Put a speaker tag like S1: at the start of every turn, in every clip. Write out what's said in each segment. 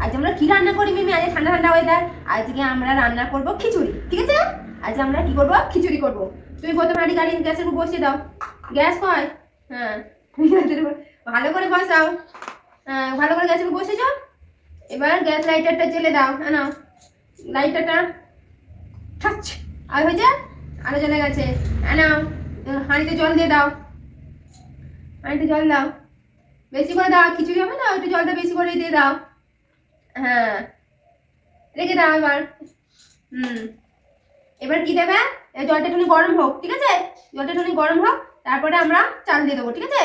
S1: আজ আমরা কি রান্না করি মিমি? আজ ঠান্ডা ঠান্ডা ওয়েদার, আজকে আমরা রান্না করব খিচুড়ি। ঠিক আছে, আজ আমরা কি করব? খিচুড়ি করব। তুমি প্রথমে হাঁড়ি গাড়ি গ্যাসের উপর বসিয়ে দাও। গ্যাস কয়? হ্যাঁ, ভালো করে বসাও। হ্যাঁ, ভালো করে গ্যাসের উপর বসে যাও। এবার গ্যাস লাইটারটা জ্বেলে দাও। হ্যাঁ, নাও লাইটারটা। ঠাচ আর হয়েছে, আরো জ্বলে গেছে। হ্যাঁ, নাও হাঁড়িতে জল দিয়ে দাও। হাঁড়িতে জল দাও, বেশি করে দাও, খিচুড়ি হবে না, একটু জলটা বেশি করে দিয়ে দাও। হ্যাঁ, রেখে দাও এবার। এবার কি দেবে? জলটা একটু গরম হোক। ঠিক আছে, জলটা একটু গরম হোক, তারপরে আমরা চাল দিয়ে দেবো। ঠিক আছে,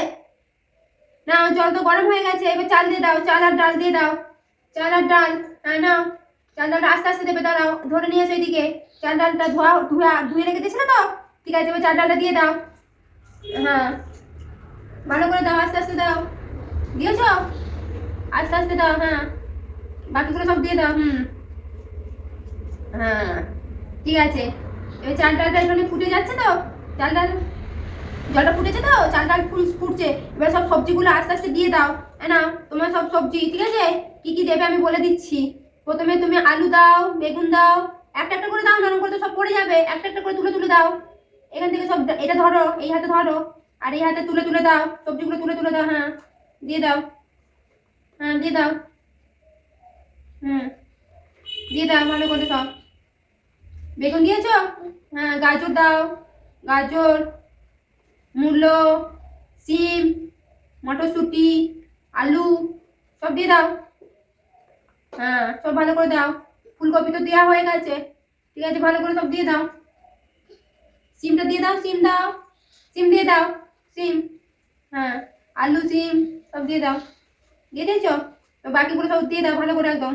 S1: না জল তো গরম হয়ে গেছে, এবার চাল দিয়ে দাও। চাল আর ডাল দিয়ে দাও। চাল আর ডাল। হ্যাঁ, নাও চাল ডালটা আস্তে আস্তে দেবে। দাঁড়াও, ধরে নিয়ে এসো এদিকে। চাল ডালটা ধুয়ে রেখে দিয়েছিলে তো? ঠিক আছে, এবার চাল ডালটা দিয়ে দাও। হ্যাঁ, ভালো করে দাও, আস্তে আস্তে দাও। দিয়েছ? আস্তে আস্তে দাও। হ্যাঁ, বাকিগুলো সব দিয়ে দাও। হ্যাঁ, ঠিক আছে। এবার চাল ডালটা একটু ফুটে যাচ্ছে তো? চাল ডাল জলটা ফুটেছে তো? চাল ডাল ফুটছে। এবার সব সবজিগুলো আস্তে আস্তে দিয়ে দাও। না তোমার সব সবজি। ঠিক আছে, কি কি দেবে আমি বলে দিচ্ছি। প্রথমে তুমি আলু দাও, বেগুন দাও। একটা একটা করে দাও, নরম করে তো সব পড়ে যাবে। একটা একটা করে তুলে তুলে দাও। এখান থেকে সব এটা ধরো, এই হাতে ধরো, আর এই হাতে তুলে তুলে দাও। সবজিগুলো তুলে তুলে দাও। হ্যাঁ, দিয়ে দাও। হ্যাঁ, দিয়ে দাও। দিয়ে দাও ভালো করে সব। বেগুন দিয়েছ? হ্যাঁ, গাজর দাও। গাজর, মূলো, সিম, মটরশুঁটি, আলু সব দিয়ে দাও। হ্যাঁ, সব ভালো করে দাও। ফুলকপি তো দেওয়া হয়ে গেছে। ঠিক আছে, ভালো করে সব দিয়ে দাও। সিমটা দিয়ে দাও। সিম দাও, সিম দিয়ে দাও। সিম, হ্যাঁ, আলু সিম সব দিয়ে দাও। দিয়ে দিয়েছ? তো বাকিগুলো সব দিয়ে দাও ভালো করে একদম।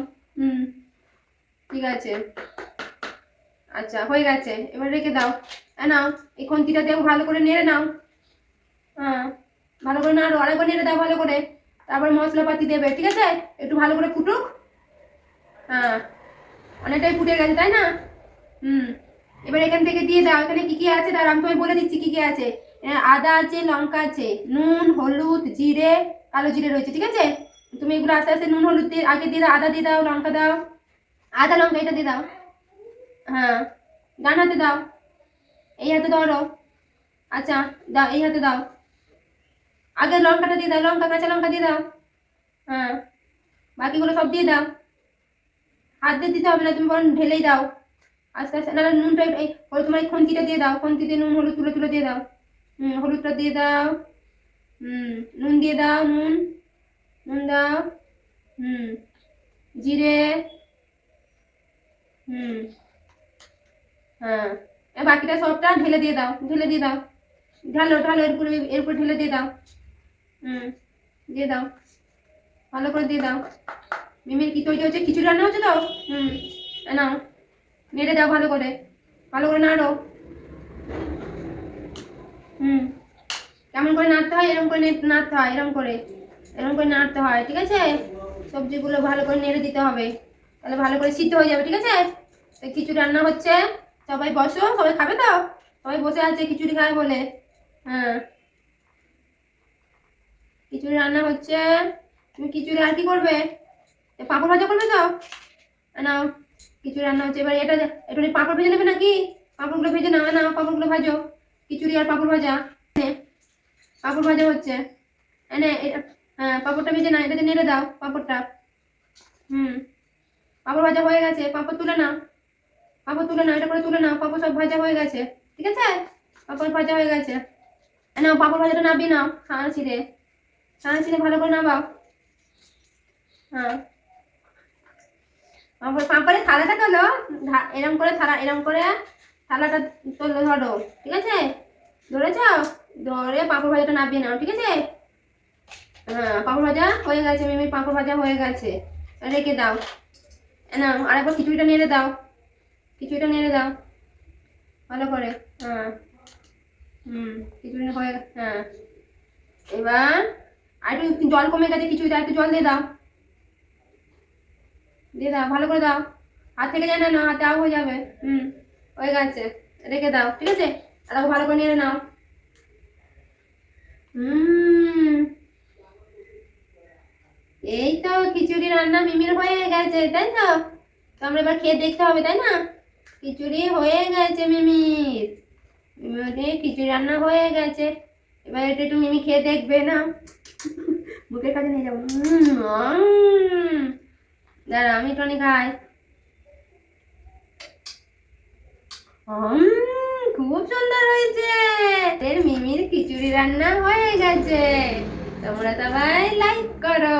S1: ঠিক আছে, আচ্ছা হয়ে গেছে। এবার রেখে দাও। নাও এই খুন্তিটা দিয়ে ভালো করে নেড়ে নাও। হ্যাঁ, ভালো করে নাড়ো, আরেকবার নেড়ে দাও ভালো করে। তারপর মশলাপাতি দেবে। ঠিক আছে, একটু ভালো করে ফুটুক। হ্যাঁ, অনেকটাই ফুটে গেছে তাই না? এবার এখান থেকে দিয়ে দাও। এখানে কি কি আছে তার আমি তোমায় বলে দিচ্ছি কি কি আছে। আদা আছে, লঙ্কা আছে, নুন, হলুদ, জিরে, কালো জিরে রয়েছে। ঠিক আছে, তুমি এগুলো আস্তে আস্তে নুন হলুদ দিয়ে আগে দিয়ে দাও। আদা দিয়ে দাও, লঙ্কা দাও। আদা লঙ্কা এটা দিয়ে দাও। হ্যাঁ, ডান হাতে দাও, এই হাতে ধরো। আচ্ছা, দাও, এই হাতে দাও। আগে লঙ্কাটা দিয়ে দাও, লঙ্কা, কাঁচা লঙ্কা দিয়ে দাও। হ্যাঁ, বাকিগুলো সব দিয়ে দাও। হাত দিয়ে দিতে হবে না, তুমি বরং ঢেলেই দাও আস্তে আস্তে। না নুনটা এই তোমার এই খুন্তিটা দিয়ে দাও। খুন্তিতে নুন হলুদ তুলে তুলে দিয়ে দাও। হলুদটা দিয়ে দাও। নুন দিয়ে দাও। নুন নুন দাও। জিরে। হ্যাঁ, বাকিটা সবটা ঢেলে দিয়ে দাও। ঢেলে দিয়ে দাও। ঢালো ঢালো, এরপরে ঢেলে দিয়ে দাও। দিয়ে দাও, ভালো করে দিয়ে দাও। মিমির কি তৈরি হচ্ছে? খিচুড়ি রান্না হচ্ছে তো? নাও, নেড়ে দাও ভালো করে। ভালো করে নাড়ো। কেমন করে নাড়তে হয়? এরকম করে নাড়তে হয়। এরকম করে নাড়তে হয়। ঠিক আছে, সবজিগুলো ভালো করে নেড়ে দিতে হবে, তাহলে ভালো করে সিদ্ধ হয়ে যাবে। ঠিক আছে, খিচুড়ি রান্না হচ্ছে। সবাই বসো, সবাই খাবে তো? সবাই বসে আছে খিচুড়ি খায় বলে। হ্যাঁ, খিচুড়ি রান্না হচ্ছে। তুমি খিচুড়ি আর কি করবে? পাঁপড় ভাজা করবে তো? নাও, খিচুড়ি রান্না হচ্ছে। এবার এটা একটু পাঁপড় ভেজে নেবে নাকি? পাঁপড়গুলো ভেজে নাও। নাও, পাঁপড়গুলো ভাজো। খিচুড়ি আর পাঁপড় ভাজা। পাঁপড় ভাজা হচ্ছে। এনে হ্যাঁ, পাঁপড়টা ভেজে নাও। এটাতে নেড়ে দাও পাঁপড়টা। পাঁপড় ভাজা হয়ে গেছে। পাঁপড় তুলে নাও। পাঁপড় তুলে নাও, এটা করে তুলে নাও। পাঁপড় সব ভাজা হয়ে গেছে। ঠিক আছে, পাঁপড় ভাজা হয়ে গেছে। নাও, পাঁপড় ভাজাটা নাবিয়ে নাও। ছানা ছিঁড়ে ভালো করে নামাও। হ্যাঁ, পাঁপড়ের থালাটা তোলো। এরম করে থালাটা তোলো, ধরো। ঠিক আছে, ধরেছ? ধরে পাঁপড় ভাজাটা নাবিয়ে নাও। ঠিক আছে, হ্যাঁ, পাঁপড় ভাজা হয়ে গেছে। মিমির পাঁপড় ভাজা হয়ে গেছে, রেখে দাও। নাও, আরেকবার খিচুড়িটা নেড়ে দাও। খিচুড়িটা নেড়ে দাও ভালো করে। হ্যাঁ, খিচুড়ি হয়ে গেছে। হ্যাঁ, এবার আর একটু জল কমে গেছে খিচুড়িতে, আর একটু জল দিয়ে দাও। দিয়ে দাও, ভালো করে দাও। হাত থেকে যায় না, হাতে আও হয়ে যাবে। হয়ে গেছে, রেখে দাও। ঠিক আছে, আর ভালো করে নেড়ে নাও। এই তো খিচুড়ি রান্না মিমির হয়ে গেছে, তাই তো? তো আমরা এবার খেয়ে দেখতে হবে, তাই না? খিচুড়ি হয়ে গেছে মিমির। মিমির খিচুড়ি রান্না হয়ে গেছে। এবার এটা একটু মিমি খেয়ে দেখবে না? বুকের কাছে নিয়ে যাবো। দাঁড়া আমি টনি খাই। খুব সুন্দর হয়েছে। এর মিমির খিচুড়ি রান্না হয়ে গেছে। তোমরা সবাই লাইক করো।